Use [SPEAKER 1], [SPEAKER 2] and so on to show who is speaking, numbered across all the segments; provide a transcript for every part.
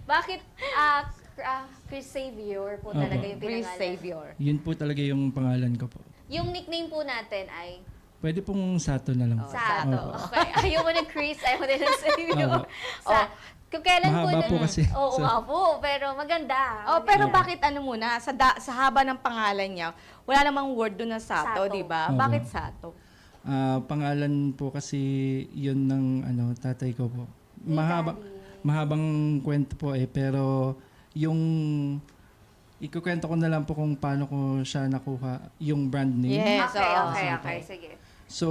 [SPEAKER 1] Bakit Chris Xavier po talaga yung
[SPEAKER 2] Chris
[SPEAKER 1] pinangalan?
[SPEAKER 2] Xavier.
[SPEAKER 3] Yun po talaga yung pangalan ko po.
[SPEAKER 1] Yung nickname po natin ay
[SPEAKER 3] Pwede pong Sato na lang po.
[SPEAKER 1] Sato.
[SPEAKER 3] Opo.
[SPEAKER 1] Okay. Ayaw mo ng Chris, ayaw mo din ng Xavier.
[SPEAKER 3] Opo.
[SPEAKER 1] Kung kailan
[SPEAKER 3] Mahaba po kasi.
[SPEAKER 1] Oo
[SPEAKER 3] So-
[SPEAKER 1] nga po, pero maganda.
[SPEAKER 2] Oh, pero
[SPEAKER 3] Yeah.
[SPEAKER 2] bakit ano muna, sa haba ng pangalan niya, wala namang word doon na Sato,
[SPEAKER 1] Sato.
[SPEAKER 2] di ba?
[SPEAKER 3] Opo.
[SPEAKER 2] Bakit Sato?
[SPEAKER 3] Pangalan po kasi yun ng tatay ko po. Mahabang kwento po pero yung ikukwento ko na lang po kung paano ko siya nakuha yung brand name.
[SPEAKER 2] Yes,
[SPEAKER 1] Okay,
[SPEAKER 2] oo.
[SPEAKER 1] okay,
[SPEAKER 3] Sato.
[SPEAKER 1] okay. Sige.
[SPEAKER 3] So,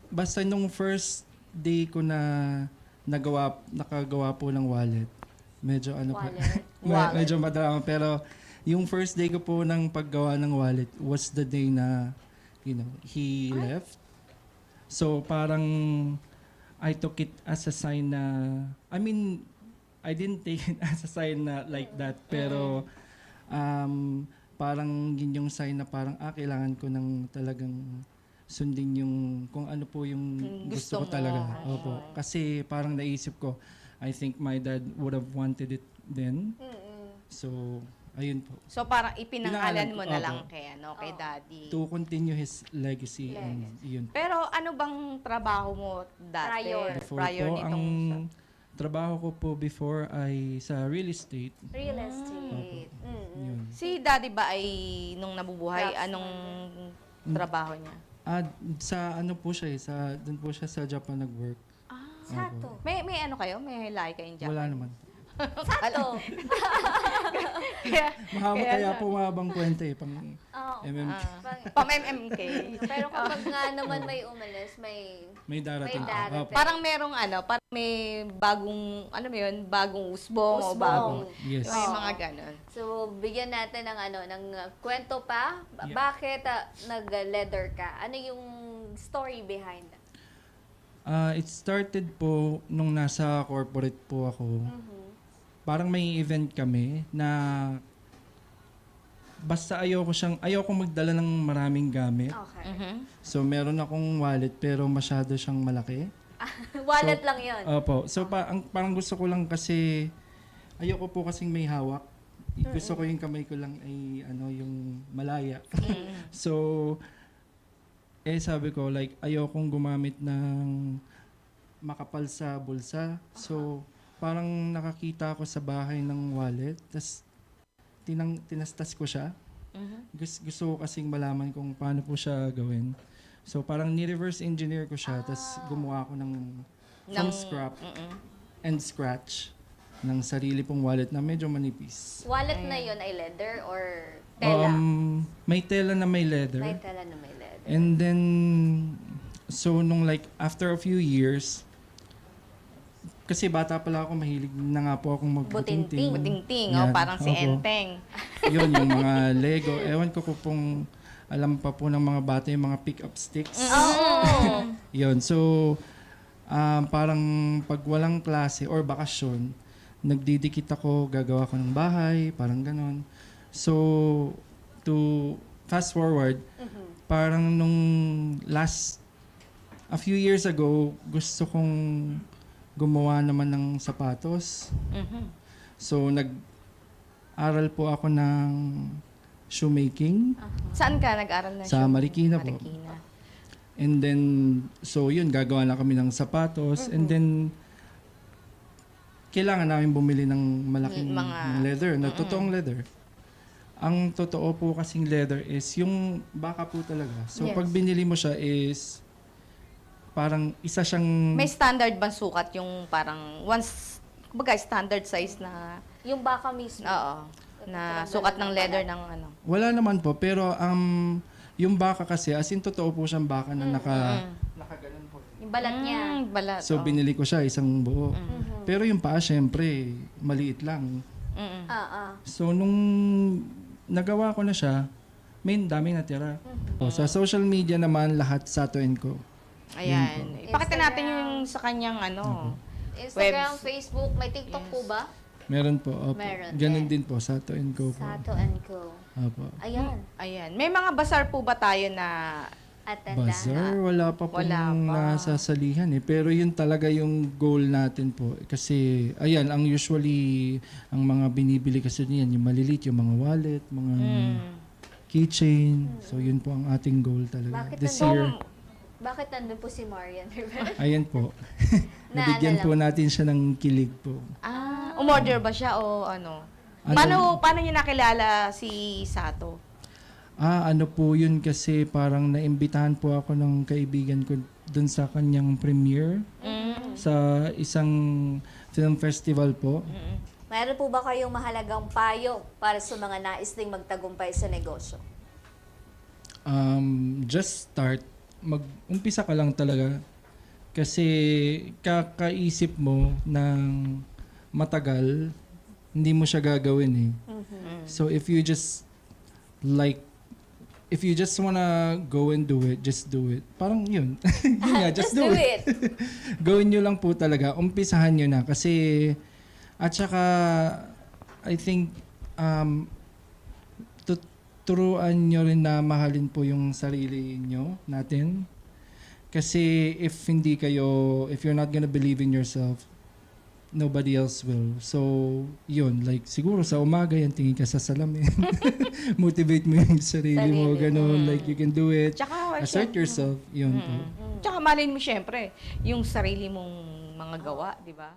[SPEAKER 3] basta nung first day ko na nakagawa po ng wallet, medyo
[SPEAKER 1] Wallet.
[SPEAKER 2] Wallet.
[SPEAKER 3] medyo madrama. Pero yung first day ko po ng paggawa ng wallet was the day na, he left. So, parang I took it as a sign na, I didn't take it as a sign na like that. Pero, parang yun yung sign na parang, kailangan ko ng talagang sundin yung kung ano po yung
[SPEAKER 2] Gusto
[SPEAKER 3] gusto ko
[SPEAKER 2] mo.
[SPEAKER 3] talaga. Opo. Kasi parang naisip ko, I think my dad would have wanted it then. So, ayun po.
[SPEAKER 2] So parang ipinangalan
[SPEAKER 3] Pinangalan
[SPEAKER 2] mo
[SPEAKER 3] ko,
[SPEAKER 2] na
[SPEAKER 3] opo.
[SPEAKER 2] lang kay daddy.
[SPEAKER 3] To continue his legacy. And yun.
[SPEAKER 2] Pero ano bang trabaho mo dati?
[SPEAKER 3] Before po, ang trabaho ko po before ay sa real estate.
[SPEAKER 1] Real estate.
[SPEAKER 3] Yun.
[SPEAKER 2] Si daddy ba ay nung nabubuhay,
[SPEAKER 1] Craftsman.
[SPEAKER 2] anong trabaho niya?
[SPEAKER 3] Sa ano po siya doon po siya sa Japan nag-work.
[SPEAKER 1] Sato.
[SPEAKER 2] May ano kayo? May lahi kayong Japan?
[SPEAKER 3] Wala naman.
[SPEAKER 1] Sato.
[SPEAKER 3] Kaya po mahabang kwento pang
[SPEAKER 1] Oo.
[SPEAKER 3] MMK.
[SPEAKER 2] Pam-MMK.
[SPEAKER 1] Pero kapag nga naman may umalis, may
[SPEAKER 3] May darating.
[SPEAKER 1] May darating.
[SPEAKER 3] Opo.
[SPEAKER 2] Parang merong parang may bagong, bagong usbong o
[SPEAKER 1] Usbong.
[SPEAKER 2] bagong,
[SPEAKER 3] Yes.
[SPEAKER 2] may
[SPEAKER 1] Oo.
[SPEAKER 2] mga ganon.
[SPEAKER 1] So, bigyan natin ng kwento pa.
[SPEAKER 3] Yeah.
[SPEAKER 1] Bakit nag-leather ka? Ano yung story behind that?
[SPEAKER 3] It started po nung nasa corporate po ako. Parang may event kami na basta ayoko magdala ng maraming gamit.
[SPEAKER 1] Okay.
[SPEAKER 3] So meron akong wallet pero masyado siyang malaki.
[SPEAKER 1] Wallet lang yun.
[SPEAKER 3] Opo. So parang gusto ko lang kasi ayoko po kasing may hawak. Gusto ko yung kamay ko lang ay yung malaya. So sabi ko like ayokong gumamit ng makapal sa bulsa. So parang nakakita ako sa bahay ng wallet. Tas tinastas ko siya. Gusto ko kasing malaman kung paano po siya gawin. So parang ni-reverse engineer ko siya. Tas gumawa ako from scrap and scratch ng sarili pong wallet na medyo manipis.
[SPEAKER 1] Wallet na yun ay leather or tela?
[SPEAKER 3] May tela na may leather.
[SPEAKER 1] May tela na may leather.
[SPEAKER 3] And then, so nung like after a few years, kasi bata pala ako, mahilig na nga po akong magbutinting.
[SPEAKER 2] Buting-ting,
[SPEAKER 3] Yan.
[SPEAKER 2] parang si
[SPEAKER 3] Opo.
[SPEAKER 2] Enteng.
[SPEAKER 3] Yun, yung mga Lego. Ewan ko kung alam pa po ng mga bata yung mga pick-up sticks.
[SPEAKER 1] Oo.
[SPEAKER 3] Yun, so parang pag walang klase or bakasyon, nagdidikit ako, gagawa ko ng bahay, parang ganon. So, to fast forward, parang nung a few years ago, gusto kong gumawa naman ng sapatos. So, nag-aral po ako ng shoemaking
[SPEAKER 2] Saan ka nag-aral na
[SPEAKER 3] sa Marikina po.
[SPEAKER 2] Marikina.
[SPEAKER 3] And then, so yun, gagawa na kami ng sapatos. And then, kailangan namin bumili ng malaking leather, na totoong leather. Ang totoo po kasing leather is yung baka po talaga. So,
[SPEAKER 1] Yes.
[SPEAKER 3] pag binili mo siya is parang isa siyang...
[SPEAKER 2] May standard bang sukat yung parang kumbaga standard size na,
[SPEAKER 1] Yung baka mismo.
[SPEAKER 2] oo, na sukat ng leather ng
[SPEAKER 3] Wala naman po, pero yung baka kasi, as in totoo po siyang baka na nakaganon po.
[SPEAKER 1] Yung balat niya.
[SPEAKER 2] Balat.
[SPEAKER 3] So, binili ko siya isang buo. Pero yung paa, syempre, maliit lang. So, nung nagawa ko na siya, may daming natira. O, sa social media naman, lahat Sato & Co.
[SPEAKER 2] Ayan. Ipakita
[SPEAKER 1] Instagram.
[SPEAKER 2] natin yung sa kanyang
[SPEAKER 1] Instagram,
[SPEAKER 2] Webs.
[SPEAKER 1] Facebook, may TikTok po ba?
[SPEAKER 3] Meron po. Opo.
[SPEAKER 1] Meron
[SPEAKER 3] Ganun
[SPEAKER 1] din.
[SPEAKER 3] din po, Sato & Co. po.
[SPEAKER 1] Sato & Co.
[SPEAKER 3] Opo.
[SPEAKER 1] Ayan.
[SPEAKER 2] Ayan. May mga bazaar po ba tayo na
[SPEAKER 3] Bazaar, wala pa po
[SPEAKER 2] Wala
[SPEAKER 3] nung
[SPEAKER 2] pa.
[SPEAKER 3] nasasalihan eh. Pero yun talaga yung goal natin po. Kasi, ayan, ang usually, ang mga binibili kasi niyan, yung maliliit, yung mga wallet, mga keychain. So, yun po ang ating goal talaga.
[SPEAKER 1] Bakit
[SPEAKER 3] This
[SPEAKER 1] nandun-
[SPEAKER 3] year,
[SPEAKER 1] Bakit nandun po si Marian Rivera?
[SPEAKER 3] ayan po.
[SPEAKER 1] Na
[SPEAKER 3] Nabigyan
[SPEAKER 1] ano
[SPEAKER 3] po
[SPEAKER 1] lang.
[SPEAKER 3] natin siya ng kilig po.
[SPEAKER 2] Umorder ba siya o ano? Paano niyo nakilala si Sato?
[SPEAKER 3] Ano po yun kasi parang naimbitahan po ako ng kaibigan ko dun sa kanyang premiere sa isang film festival po.
[SPEAKER 1] Mayroon po ba kayong mahalagang payo para sa mga nais ding magtagumpay sa negosyo?
[SPEAKER 3] Just start. Mag-umpisa ka lang talaga. Kasi kakaisip mo ng matagal, hindi mo siya gagawin eh. So if you just wanna go and do it, just do it. Parang yun. Yun nga, just do it. Gawin nyo lang po talaga. Umpisahan nyo na. Kasi, at saka, I think, turuan nyo rin na mahalin po yung sarili nyo natin. Kasi if you're not gonna believe in yourself, nobody else will. So, yun, like, siguro sa umaga yan, tingin ka sa salamin. Motivate mo yung sarili mo, ganun, like, you can do it.
[SPEAKER 2] Tsaka,
[SPEAKER 3] Assert yourself, yun po.
[SPEAKER 2] Tsaka malin mo syempre yung sarili mong mga gawa, di ba?